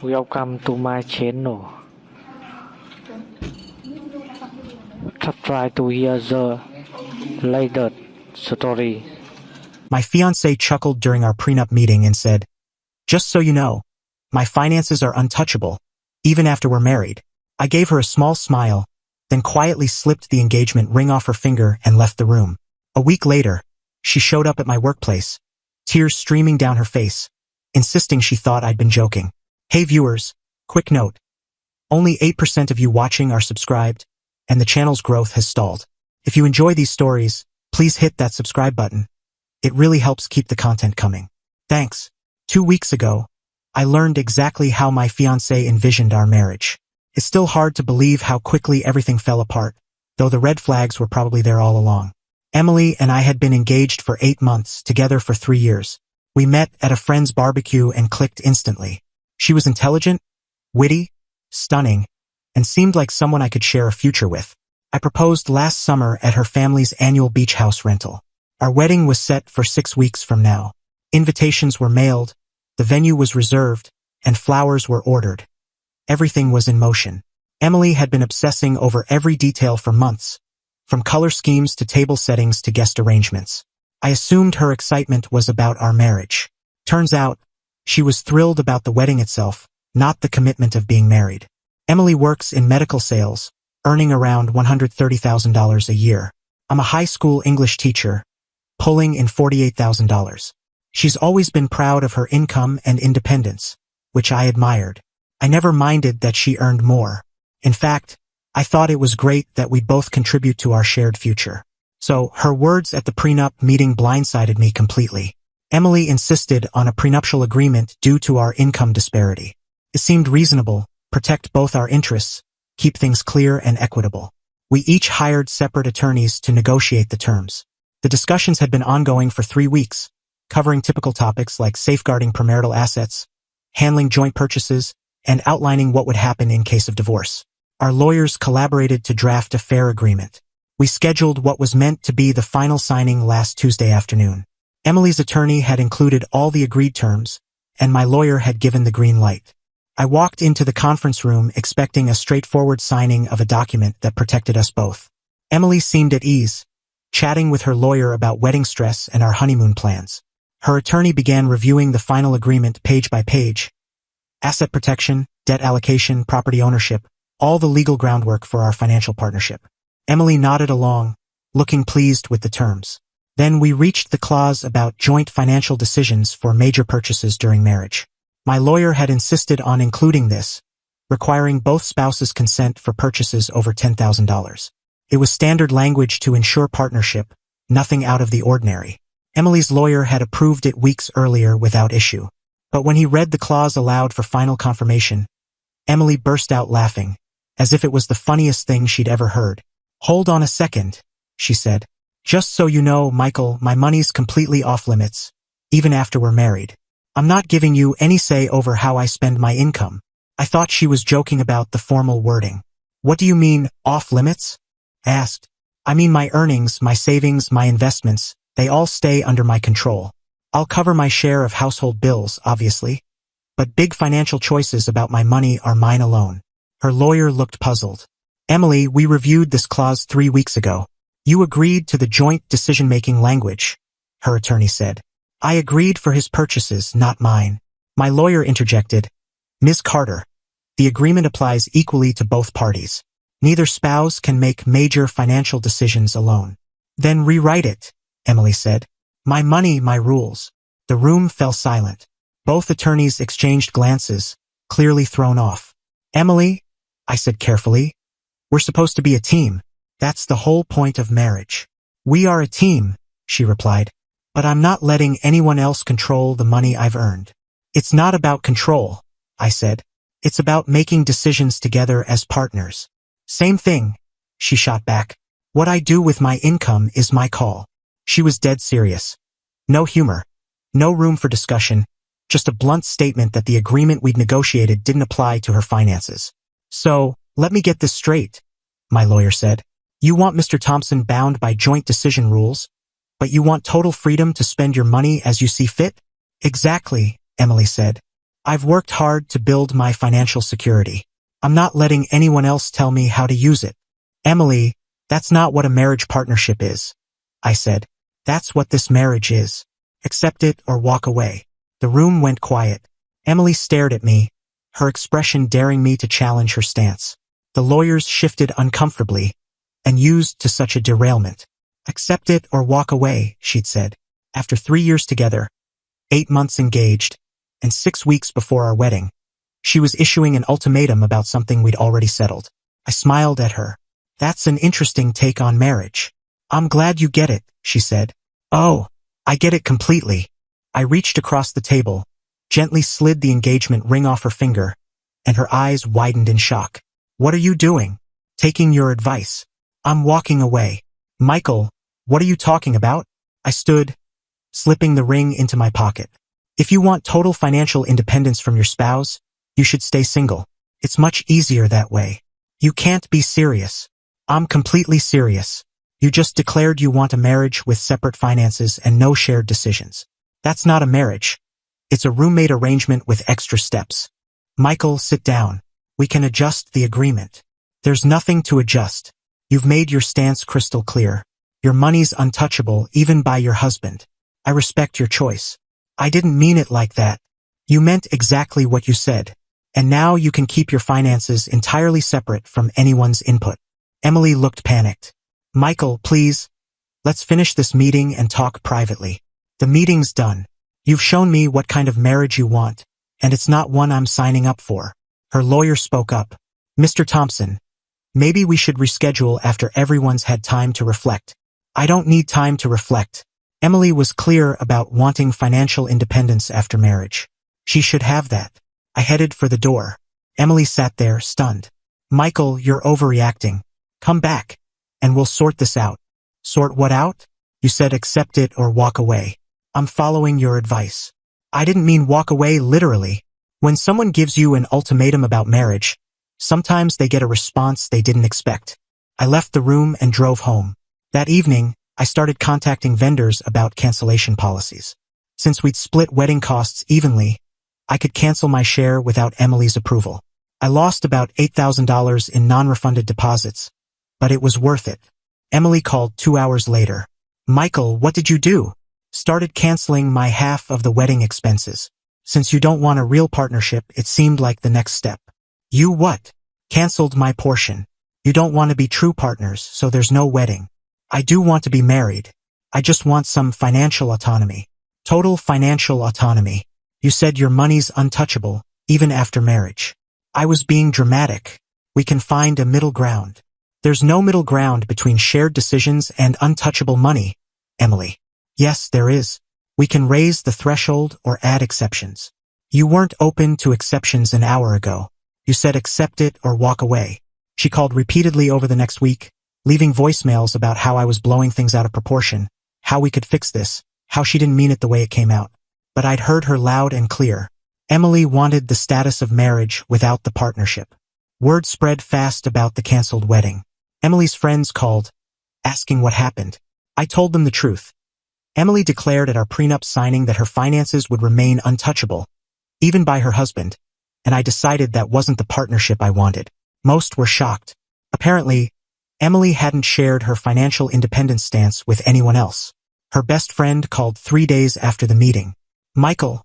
Welcome to my channel. Try to hear the latest story. My fiancée chuckled during our prenup meeting and said, "Just so you know, my finances are untouchable, even after we're married." I gave her a small smile, then quietly slipped the engagement ring off her finger and left the room. A week later, she showed up at my workplace, tears streaming down her face, insisting she thought I'd been joking. Hey viewers, quick note. Only 8% of you watching are subscribed, and the channel's growth has stalled. If you enjoy these stories, please hit that subscribe button. It really helps keep the content coming. Thanks. 2 weeks ago, I learned exactly how my fiancé envisioned our marriage. It's still hard to believe how quickly everything fell apart, though the red flags were probably there all along. Emily and I had been engaged for 8 months, together for 3 years. We met at a friend's barbecue and clicked instantly. She was intelligent, witty, stunning, and seemed like someone I could share a future with. I proposed last summer at her family's annual beach house rental. Our wedding was set for 6 weeks from now. Invitations were mailed, the venue was reserved, and flowers were ordered. Everything was in motion. Emily had been obsessing over every detail for months, from color schemes to table settings to guest arrangements. I assumed her excitement was about our marriage. Turns out, she was thrilled about the wedding itself, not the commitment of being married. Emily works in medical sales, earning around $130,000 a year. I'm a high school English teacher, pulling in $48,000. She's always been proud of her income and independence, which I admired. I never minded that she earned more. In fact, I thought it was great that we both contribute to our shared future. So, her words at the prenup meeting blindsided me completely. Emily insisted on a prenuptial agreement due to our income disparity. It seemed reasonable, protect both our interests, keep things clear and equitable. We each hired separate attorneys to negotiate the terms. The discussions had been ongoing for 3 weeks, covering typical topics like safeguarding premarital assets, handling joint purchases, and outlining what would happen in case of divorce. Our lawyers collaborated to draft a fair agreement. We scheduled what was meant to be the final signing last Tuesday afternoon. Emily's attorney had included all the agreed terms, and my lawyer had given the green light. I walked into the conference room expecting a straightforward signing of a document that protected us both. Emily seemed at ease, chatting with her lawyer about wedding stress and our honeymoon plans. Her attorney began reviewing the final agreement page by page. Asset protection, debt allocation, property ownership, all the legal groundwork for our financial partnership. Emily nodded along, looking pleased with the terms. Then we reached the clause about joint financial decisions for major purchases during marriage. My lawyer had insisted on including this, requiring both spouses' consent for purchases over $10,000. It was standard language to ensure partnership, nothing out of the ordinary. Emily's lawyer had approved it weeks earlier without issue. But when he read the clause aloud for final confirmation, Emily burst out laughing, as if it was the funniest thing she'd ever heard. "Hold on a second," she said. "Just so you know, Michael, my money's completely off limits, even after we're married. I'm not giving you any say over how I spend my income." I thought she was joking about the formal wording. "What do you mean, off limits?" I asked. "I mean my earnings, my savings, my investments, they all stay under my control. I'll cover my share of household bills, obviously, but big financial choices about my money are mine alone." Her lawyer looked puzzled. "Emily, we reviewed this clause 3 weeks ago. You agreed to the joint decision-making language," her attorney said. "I agreed for his purchases, not mine." My lawyer interjected, "Ms. Carter, the agreement applies equally to both parties. Neither spouse can make major financial decisions alone." "Then rewrite it," Emily said. "My money, my rules." The room fell silent. Both attorneys exchanged glances, clearly thrown off. "Emily," I said carefully, "we're supposed to be a team. That's the whole point of marriage." "We are a team," she replied, "but I'm not letting anyone else control the money I've earned." "It's not about control," I said. "It's about making decisions together as partners." "Same thing," she shot back. "What I do with my income is my call." She was dead serious. No humor, no room for discussion, just a blunt statement that the agreement we'd negotiated didn't apply to her finances. "So, let me get this straight," my lawyer said. "You want Mr. Thompson bound by joint decision rules, but you want total freedom to spend your money as you see fit?" "Exactly," Emily said. I've worked hard to build my financial security. I'm not letting anyone else tell me how to use it. Emily, that's not what a marriage partnership is. I said. That's what this marriage is. Accept it or walk away. The room went quiet. Emily stared at me, her expression daring me to challenge her stance. The lawyers shifted uncomfortably, and used to such a derailment. Accept it or walk away, she'd said. After 3 years together, 8 months engaged, and 6 weeks before our wedding, she was issuing an ultimatum about something we'd already settled. I smiled at her. That's an interesting take on marriage. I'm glad you get it, she said. Oh, I get it completely. I reached across the table, gently slid the engagement ring off her finger, and her eyes widened in shock. What are you doing? Taking your advice. I'm walking away. Michael, what are you talking about? I stood, slipping the ring into my pocket. If you want total financial independence from your spouse, you should stay single. It's much easier that way. You can't be serious. I'm completely serious. You just declared you want a marriage with separate finances and no shared decisions. That's not a marriage. It's a roommate arrangement with extra steps. Michael, sit down. We can adjust the agreement. There's nothing to adjust. You've made your stance crystal clear. Your money's untouchable even by your husband. I respect your choice. I didn't mean it like that. You meant exactly what you said. And now you can keep your finances entirely separate from anyone's input. Emily looked panicked. Michael, please. Let's finish this meeting and talk privately. The meeting's done. You've shown me what kind of marriage you want, and it's not one I'm signing up for. Her lawyer spoke up. Mr. Thompson, maybe we should reschedule after everyone's had time to reflect. I don't need time to reflect. Emily was clear about wanting financial independence after marriage. She should have that. I headed for the door. Emily sat there, stunned. Michael, you're overreacting. Come back, and we'll sort this out. Sort what out? You said accept it or walk away. I'm following your advice. I didn't mean walk away literally. When someone gives you an ultimatum about marriage, sometimes they get a response they didn't expect. I left the room and drove home. That evening, I started contacting vendors about cancellation policies. Since we'd split wedding costs evenly, I could cancel my share without Emily's approval. I lost about $8,000 in non-refunded deposits, but it was worth it. Emily called 2 hours later. Michael, what did you do? Started canceling my half of the wedding expenses. Since you don't want a real partnership, it seemed like the next step. You what? Canceled my portion. You don't want to be true partners, so there's no wedding. I do want to be married. I just want some financial autonomy. Total financial autonomy. You said your money's untouchable, even after marriage. I was being dramatic. We can find a middle ground. There's no middle ground between shared decisions and untouchable money, Emily. Yes, there is. We can raise the threshold or add exceptions. You weren't open to exceptions an hour ago. You said accept it or walk away. She called repeatedly over the next week, leaving voicemails about how I was blowing things out of proportion, how we could fix this, how she didn't mean it the way it came out. But I'd heard her loud and clear. Emily wanted the status of marriage without the partnership. Word spread fast about the canceled wedding. Emily's friends called, asking what happened. I told them the truth. Emily declared at our prenup signing that her finances would remain untouchable, even by her husband, and I decided that wasn't the partnership I wanted. Most were shocked. Apparently, Emily hadn't shared her financial independence stance with anyone else. Her best friend called 3 days after the meeting. Michael,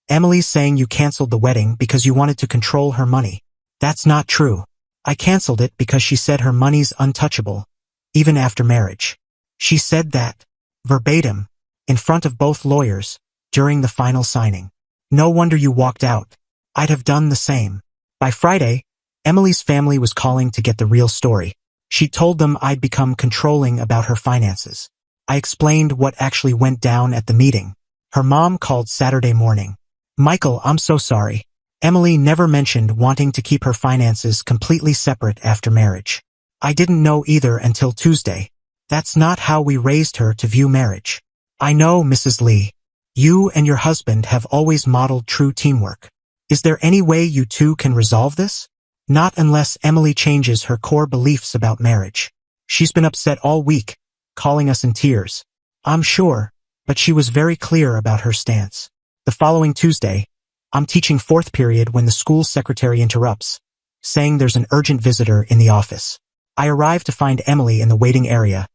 Emily's saying you canceled the wedding because you wanted to control her money. That's not true. I canceled it because she said her money's untouchable, even after marriage. She said that, verbatim, in front of both lawyers, during the final signing. No wonder you walked out. I'd have done the same. By Friday, Emily's family was calling to get the real story. She told them I'd become controlling about her finances. I explained what actually went down at the meeting. Her mom called Saturday morning. Michael, I'm so sorry. Emily never mentioned wanting to keep her finances completely separate after marriage. I didn't know either until Tuesday. That's not how we raised her to view marriage. I know, Mrs. Lee. You and your husband have always modeled true teamwork. Is there any way you two can resolve this? Not unless Emily changes her core beliefs about marriage. She's been upset all week, calling us in tears. I'm sure, but she was very clear about her stance. The following Tuesday, I'm teaching fourth period when the school secretary interrupts, saying there's an urgent visitor in the office. I arrive to find Emily in the waiting area,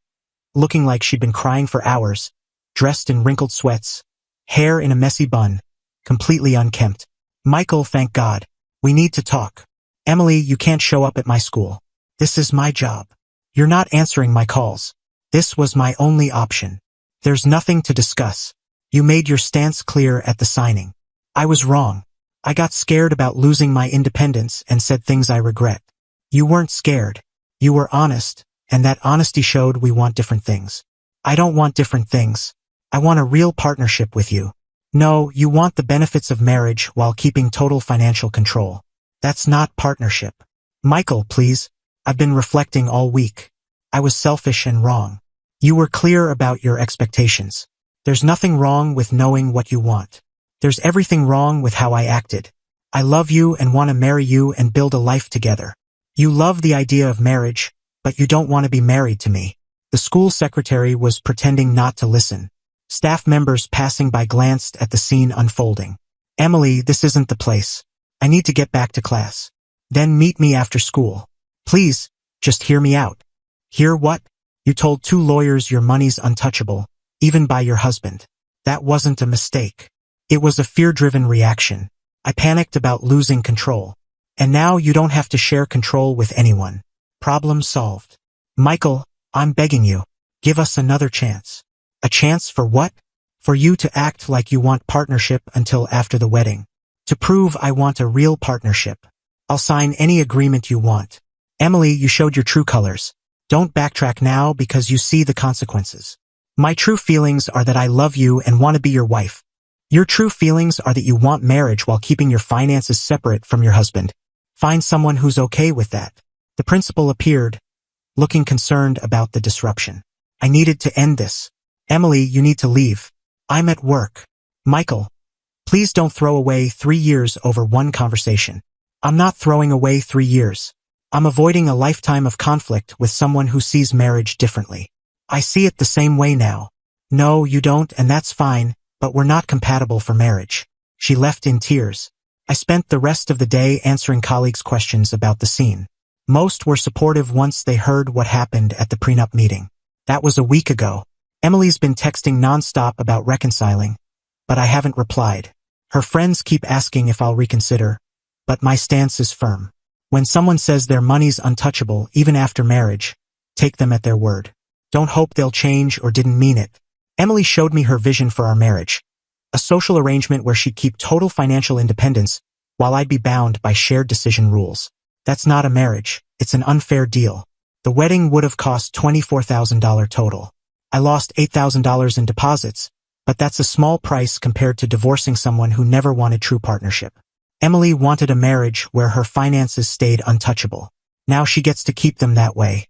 looking like she'd been crying for hours, dressed in wrinkled sweats, hair in a messy bun, completely unkempt. Michael, thank God. We need to talk. Emily, you can't show up at my school. This is my job. You're not answering my calls. This was my only option. There's nothing to discuss. You made your stance clear at the signing. I was wrong. I got scared about losing my independence and said things I regret. You weren't scared. You were honest, and that honesty showed we want different things. I don't want different things. I want a real partnership with you. No, you want the benefits of marriage while keeping total financial control. That's not partnership. Michael, please. I've been reflecting all week. I was selfish and wrong. You were clear about your expectations. There's nothing wrong with knowing what you want. There's everything wrong with how I acted. I love you and want to marry you and build a life together. You love the idea of marriage, but you don't want to be married to me. The school secretary was pretending not to listen. Staff members passing by glanced at the scene unfolding. Emily, this isn't the place. I need to get back to class. Then meet me after school. Please, just hear me out. Hear what? You told 2 lawyers your money's untouchable, even by your husband. That wasn't a mistake. It was a fear-driven reaction. I panicked about losing control. And now you don't have to share control with anyone. Problem solved. Michael, I'm begging you. Give us another chance. A chance for what? For you to act like you want partnership until after the wedding. To prove I want a real partnership. I'll sign any agreement you want. Emily, you showed your true colors. Don't backtrack now because you see the consequences. My true feelings are that I love you and want to be your wife. Your true feelings are that you want marriage while keeping your finances separate from your husband. Find someone who's okay with that. The principal appeared, looking concerned about the disruption. I needed to end this. Emily, you need to leave. I'm at work. Michael, please don't throw away 3 years over one conversation. I'm not throwing away 3 years. I'm avoiding a lifetime of conflict with someone who sees marriage differently. I see it the same way now. No, you don't, and that's fine, but we're not compatible for marriage. She left in tears. I spent the rest of the day answering colleagues' questions about the scene. Most were supportive once they heard what happened at the prenup meeting. That was a week ago. Emily's been texting nonstop about reconciling, but I haven't replied. Her friends keep asking if I'll reconsider, but my stance is firm. When someone says their money's untouchable even after marriage, take them at their word. Don't hope they'll change or didn't mean it. Emily showed me her vision for our marriage. A social arrangement where she'd keep total financial independence while I'd be bound by shared decision rules. That's not a marriage. It's an unfair deal. The wedding would have cost $24,000 total. I lost $8,000 in deposits, but that's a small price compared to divorcing someone who never wanted true partnership. Emily wanted a marriage where her finances stayed untouchable. Now she gets to keep them that way.